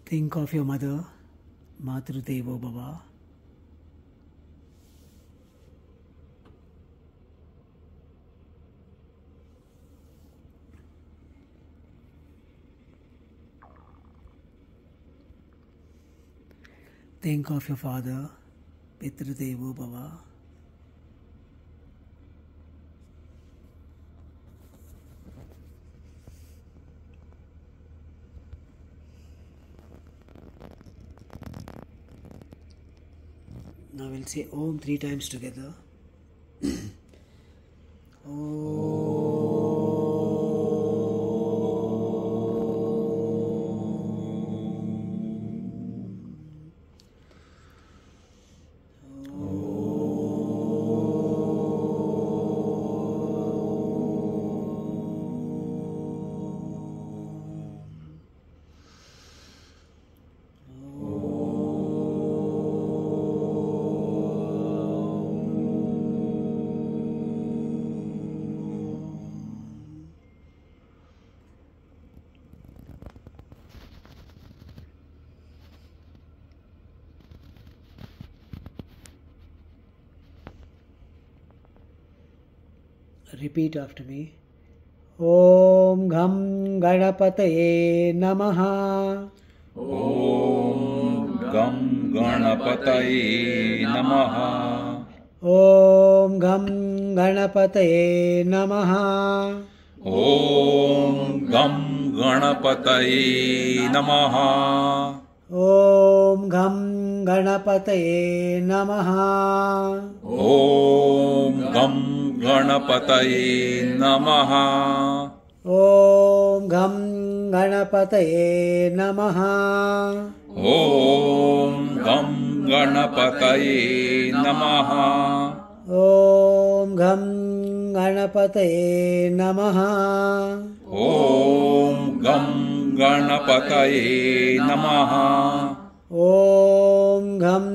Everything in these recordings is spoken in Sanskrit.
Think of your mother, Matrudevo Bhava. Think of your father, Pitrudevo Bhava. Now we'll say Om 3 times together. Om. Repeat after me. Om Gham Ganapataye Namaha. Om Gam Ganapataye Namaha. Om Gham Ganapataye Namaha. Om Gam Ganapataye Namaha. Om Gham Ganapataye Namaha. Om Gam Ganapataye Namaha. Om Gham Ganapataye Namaha. Om Gam Ganapataye Namaha. Om Gham Ganapataye Namaha. Om Gam Ganapataye Namaha. Om Gham Ganapataye Namaha. Om Gam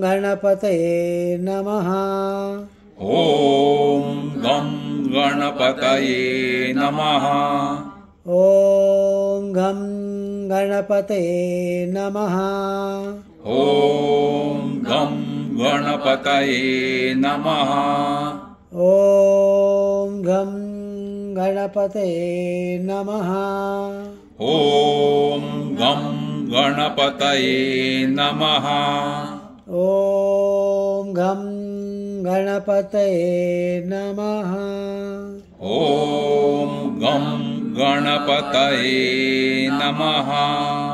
Ganapataye Namaha. Om Gham Ganapataye Namaha. Om Gam Ganapataye Namaha. Om Gham Ganapataye Namaha. Om Gam Ganapataye Namaha. Om Gham Ganapataye Namaha. Om Gam Ganapataye Namaha.